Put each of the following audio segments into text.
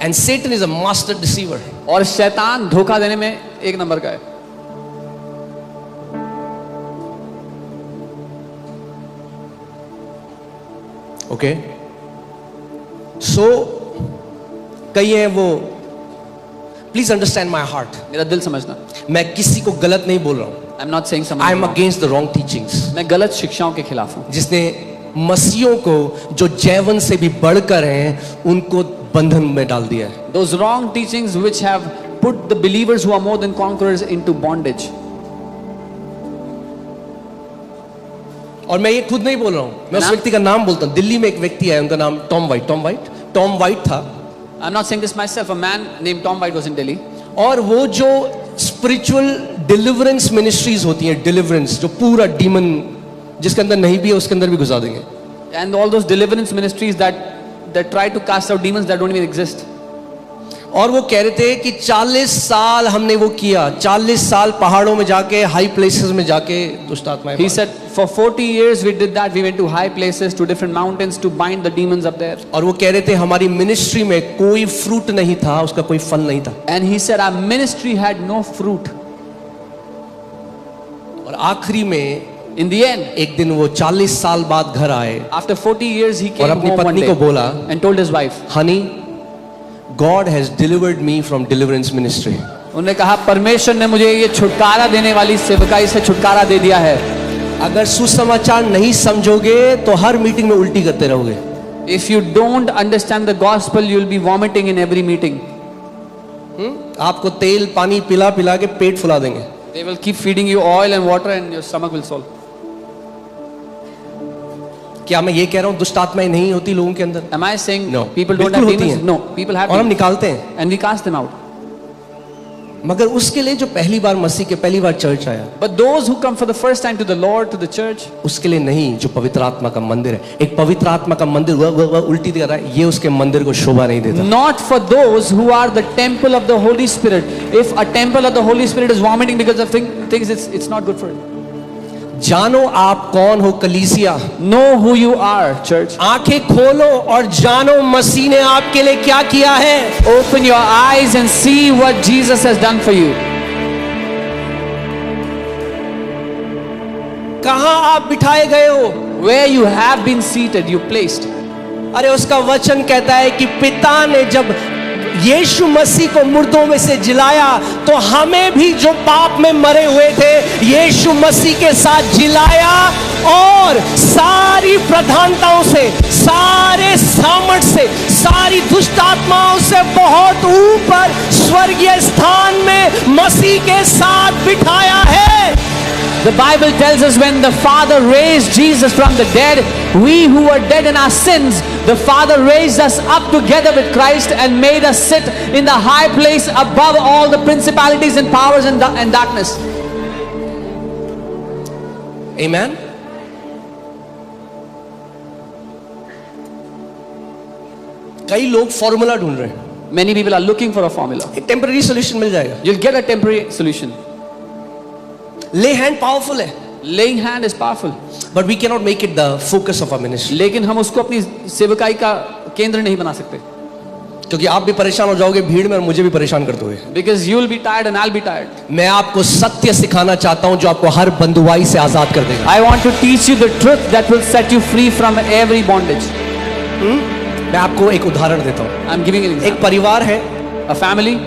And Satan is a master deceiver. और शैतान धोखा देने में एक नंबर का है. Okay. So कई है वो, please understand my heart. मेरा दिल समझना. मैं किसी को गलत नहीं बोल रहा हूँ. I'm not saying something. I am against the wrong teachings. मैं गलत शिक्षाओं के खिलाफ हूँ. जिसने मसीहों को जो जैवन से भी बढ़कर हैं उनको बंधन में डाल दिया है. Those wrong teachings which have put the believers who are more than conquerors into bondage. और मैं ये खुद नहीं बोल रहा हूँ, मैं उस व्यक्ति का नाम बोलता हूँ. दिल्ली में एक व्यक्ति है, उनका नाम टॉम वाइट था. I'm not saying this myself. A man named Tom White was in Delhi. और वो जो स्पिरिचुअल डिलीवरेंस मिनिस्ट्रीज होती हैं, डिलीवरेंस जो पूरा डीमन जिसके अंदर नहीं भी है उसके अंदर भी घुसा देंगे. And all those deliverance ministries that try to cast out demons that don't even exist. और वो कह रहे थे कि 40 साल हमने वो किया, 40 साल पहाड़ों में जाके हाई प्लेसेस में जाके दुष्ट आत्माएं. He said for 40 years we did that. We went to high places, to different mountains to bind the demons up there. और वो कह रहे थे हमारी मिनिस्ट्री में कोई फ्रूट नहीं था, उसका कोई फल नहीं था. And he said our ministry had no fruit. और आखिरी में in the end, एक दिन वो 40 साल बाद घर आए. After 40 years he और came अपनी home one पत्नी day को बोला, and told his wife, honey, God has delivered me from deliverance ministry. उन्होंने कहा परमेश्वर ने मुझे ये छुटकारा देने वाली सेवकाई से छुटकारा दे दिया है. अगर सुसमाचार नहीं समझोगे तो हर मीटिंग में उल्टी करते रहोगे. If you don't understand the gospel, you will be vomiting in every meeting. आपको तेल पानी पिला पिला के पेट फुला देंगे. They will keep feeding you oil and water and your stomach will swell. क्या मैं ये कह रहा हूँ दुष्ट आत्माएं नहीं होती लोगों के अंदर? Am I saying No. people don't बिल्कुल have होती demons? हैं. No, people have और हम demons. निकालते हैं. And we cast them out. मगर उसके लिए जो पहली बार मसीह के पहली बार चर्च आया, But those who come for the first time to the Lord, to the church, उसके लिए नहीं, जो पवित्र आत्मा का मंदिर है. एक पवित्र आत्मा का मंदिर वह उल्टी कर रहा है, ये उसके मंदिर को शोभा नहीं देता. not for those who are the temple of the Holy Spirit. If a temple of the Holy Spirit is vomiting because of things, it's not good for it. जानो आप कौन हो कलीसिया. Know who you are, church. आंखें खोलो और जानो मसीह ने आपके लिए क्या किया है. Open your eyes and see what Jesus has done for you. कहां आप बिठाए गए हो? Where you have been seated, you placed. अरे उसका वचन कहता है कि पिता ने जब यीशु मसीह को मुर्दों में से जिलाया तो हमें भी जो पाप में मरे हुए थे यीशु मसीह के साथ जिलाया और सारी प्रधानताओं से, सारे सामर्थ से, सारी दुष्ट आत्माओं से बहुत ऊपर स्वर्गीय स्थान में मसीह के साथ बिठाया है. The Bible tells us when the Father raised Jesus from the dead, we who were dead in our sins, the Father raised us up together with Christ and made us sit in the high place above all the principalities and powers and darkness. Amen. कई लोग formula ढूंढ रहे हैं. Many people are looking for a formula. एक temporary solution मिल जाएगा. You'll get a temporary solution. ले hand powerful है. Laying hand is powerful. But we cannot make it the focus of our ministry. लेकिन हम उसको अपनी सेवकाई का केंद्र नहीं बना सकते. क्योंकि आप भी परेशान हो जाओगे भीड़ में और मुझे भी परेशान कर दोगे. Because you will be tired and I'll be tired. मैं आपको सत्य सिखाना चाहता हूं जो आपको हर बंधुआई से आजाद कर देगा. I want to teach you the truth that will set you free from every bondage. मैं आपको एक उदाहरण देता हूं. I'm giving an example. एक परिवार है, A family,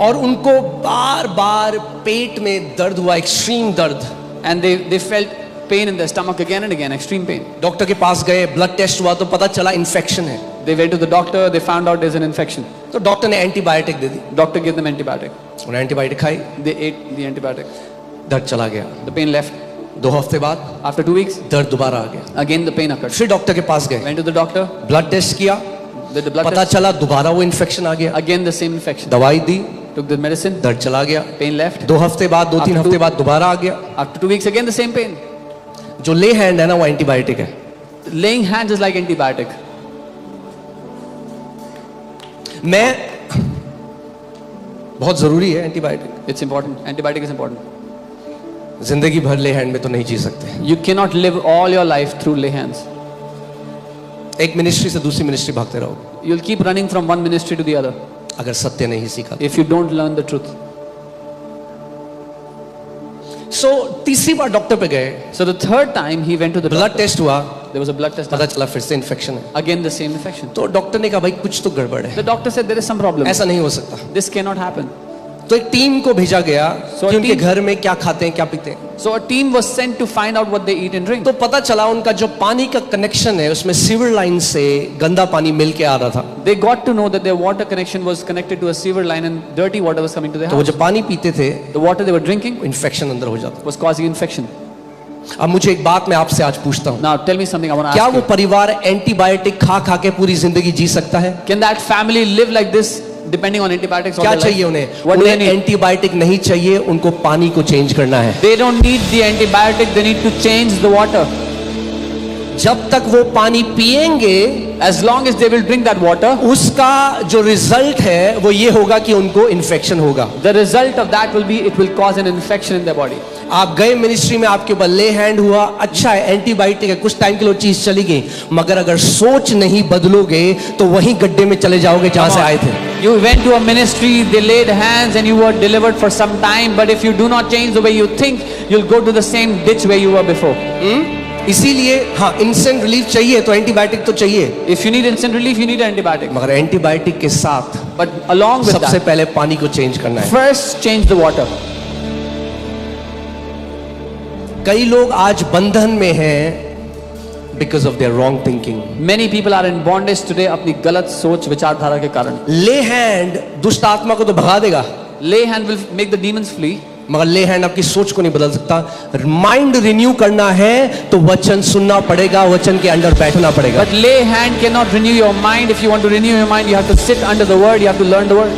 और उनको बार बार पेट में दर्द हुआ, एक्सट्रीम दर्द. and they felt pain in their stomach again and again, extreme pain. Doctor के पास गए, ब्लड टेस्ट हुआ तो पता चला इन्फेक्शन है. They went to the doctor, they found out there's an infection. तो डॉक्टर ने एंटीबायोटिक दे दी. Doctor gave them antibiotic. उन्होंने एंटीबायोटिक खाई, They ate the antibiotic. दर्द चला गया. The pain left. 2 हफ्ते बाद After 2 weeks, दर्द दोबारा आ गया. again the pain occurred. फिर डॉक्टर के पास गए, Went to the doctor, blood test किया, did the blood पता test. चला दोबारा वो इन्फेक्शन आ गया. Again the same infection. दवाई दी, Took the medicine, दर्द चला गया. pain left. 2 हफ्ते बाद, 2-3 After हफ्ते two- बाद दोबारा आ गया. After 2 weeks, again the same pain. जो ले हैंड है ना वो एंटीबायोटिक है. Laying hands is like antibiotic. मैं बहुत जरूरी है antibiotic. It's important. Antibiotic is important. जिंदगी भर ले हैंड में तो नहीं जी सकते. You cannot live all your life through lay hands. एक मिनिस्ट्री से दूसरी मिनिस्ट्री भागते रहोगे. you'll keep running from one ministry to the other अगर सत्य नहीं सीखा। if you don't learn the truth. सो तीसरी बार डॉक्टर पे गए, So the third time he went to the blood doctor. Test हुआ, There was a blood test. पता चला फिर से इन्फेक्शन है। Again the same infection. तो डॉक्टर ने कहा भाई कुछ तो गड़बड़ है, The doctor said there is some problem. ऐसा नहीं हो सकता। This cannot happen. तो एक टीम को भेजा गया So कि a उनके team- घर में क्या खाते हैं क्या पीते हैं। So a team was sent to find out what they eat and drink. तो पता चला उनका जो पानी का कनेक्शन है उसमें सीवर लाइन से गंदा पानी मिल के आ रहा था। They got to know that their water connection was connected to a sewer line and dirty water was coming to their तो वो house. जो पानी पीते थे The water they were drinking infection अंदर हो जाता। was causing infection. अब मुझे एक बात मैं आपसे आज पूछता हूँ, Now tell me something I want to क्या ask वो you. परिवार एंटीबायोटिक खा खा के पूरी जिंदगी जी सकता है? Can that family live like this depending on antibiotics all क्या their चाहिए life? उन्हें? What do they उन्हें need? एंटीबायोटिक नहीं चाहिए, उनको पानी को चेंज करना है। They don't need the antibiotic, they need to change the water. जब तक वो पानी पिएंगे As long as they will drink that water, उसका जो रिजल्ट है वो ये होगा कि उनको इन्फेक्शन होगा। the result of that will be it will cause an infection in their body. आप गए मिनिस्ट्री में, आपके ऊपर ले हैंड हुआ, अच्छा है एंटीबायोटिक है, कुछ टाइम के लिए वो चीज चली गई, मगर अगर सोच नहीं बदलोगे तो वहीं गड्ढे में चले जाओगे जहां से आए थे। You went to a ministry, they laid hands and you were delivered for some time, but if you do not change the way you think, you'll go to the same ditch where you were before. इसीलिए हाँ, instant relief चाहिए तो antibiotic तो चाहिए, If you need instant relief, you need antibiotic. मगर antibiotic के साथ But along with सबसे that, पहले पानी को चेंज करना है। first change the water. कई लोग आज बंधन में हैं because of their wrong thinking. Many people are in bondage today अपनी गलत सोच विचारधारा के कारण. ले हैंड दुष्ट आत्मा को तो भगा देगा, Lay hand will make the demons flee. मगर ले हैंड आपकी सोच को नहीं बदल सकता। माइंड रिन्यू करना है तो वचन सुनना पड़ेगा, वचन के अंडर बैठना पड़ेगा। But lay hand cannot renew your mind. If you want to renew your mind, you have to sit under the word, you have to learn the word.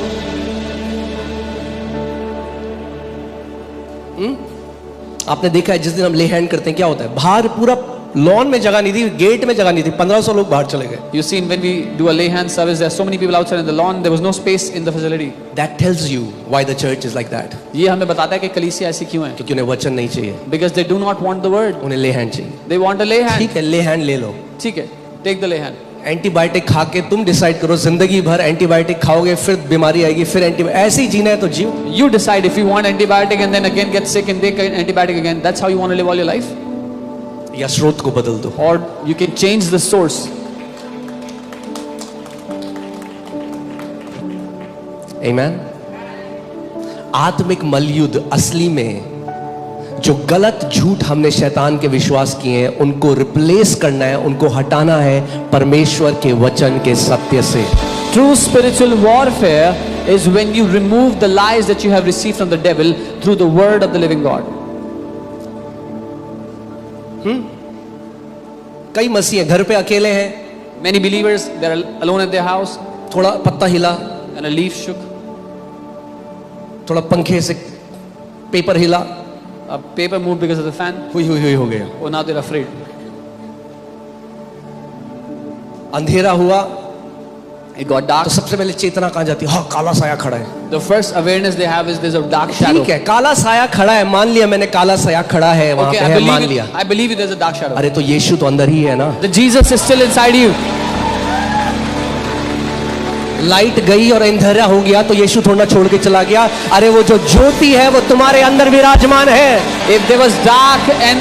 आपने देखा है जिस दिन हम ले हैंड करते हैं क्या होता है, बाहर पूरा लॉन में जगह नहीं थी, गेट में जगह नहीं थी, 1500 लोग बाहर चले गए। You see, when we do a lay hand service, there are so many people outside in the lawn. There was no space in the facility. That tells you why the church is like that. ये हमें बताता है कि कलीसिया ऐसी क्यों है. क्योंकि उन्हें वचन नहीं चाहिए, Because they do not want the word. उन्हें ले हैंड चाहिए। They want a lay hand. ठीक है, ले हैंड ले लो। ठीक है, take the lay hand. Antibiotic खा के तुम डिसाइड करो, जिंदगी भर एंटीबायोटिक खाओगे, फिर बीमारी आएगी, फिर ऐसे ही जीना है तो जियो। You decide if you want antibiotic and then again get sick and take antibiotic again. That's how you want to live all your life. या स्रोत को बदल दो। Or you can change the source. आमीन। आत्मिक मलयुद्ध असली में जो गलत झूठ हमने शैतान के विश्वास किए हैं उनको रिप्लेस करना है, उनको हटाना है परमेश्वर के वचन के सत्य से। True spiritual warfare is when you remove the lies that you have received from the devil through the word of the living God. कई मसीह घर पे अकेले हैं, Many believers, they are alone at their house थोड़ा पत्ता हिला, and a leaf shook, थोड़ा पंखे से पेपर हिला, a paper moved because of the fan. हुई हुई हुई हो गया। Oh, now they're afraid. अंधेरा हुआ It got dark. तो सबसे पहले चेतना कहाँ जाती है? हाँ, काला साया खड़ा है। The first awareness they have is there's a dark shadow. ठीक है, काला साया खड़ा है, मान लिया मैंने, काला साया खड़ा है वहां Okay, पे है, मान लिया। I believe it, there's a dark shadow. अरे तो यीशु तो अंदर ही है ना। The Jesus is still inside you. Light गई और अंधेरा हो गया तो यीशु थोड़ा छोड़ के चला गया। अरे वो जो ज्योति है वो तुम्हारे अंदर विराजमान है। If there was dark and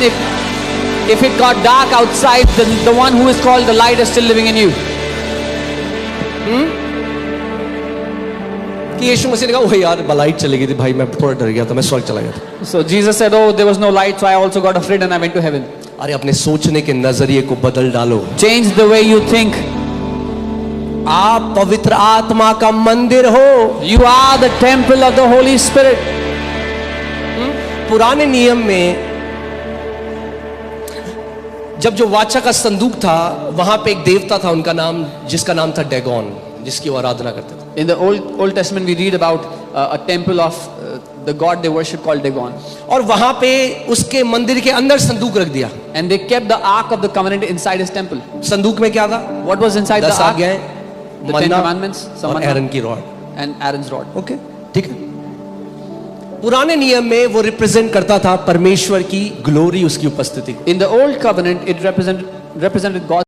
if it got dark outside, the one who is called the light is still living in you. कि यीशु मसीह ने कहा, ओह यार लाइट चली गई थी भाई, मैं थोड़ा डर गया था, मैं स्वर्ग चला गया था। So Jesus said, oh, there was no light, so I also got afraid and I went to heaven. अरे अपने सोचने के नजरिए को बदल डालो। Change the way you think. आप पवित्र आत्मा का मंदिर हो। You are the temple of the Holy Spirit. पुराने नियम में जब जो वाचा का संदूक था वहां पे एक देवता था, उनका नाम, जिसका नाम था डेगोन, जिसकी वो आराधना करते थे। In the Old Testament, we read about a temple of the god they worship called Dagon. और वहां पे उसके मंदिर के अंदर संदूक रख दिया। And they kept the ark of the covenant inside his temple. संदूक में क्या था? What was inside the 10 ark? आज्ञाएं, The 10 Manna commandments, some और manna, एरन की rod. and Aaron's rod. Okay, ठीक है। पुराने नियम में वो रिप्रेजेंट करता था परमेश्वर की ग्लोरी, उसकी उपस्थिति। In the old covenant, it represented God.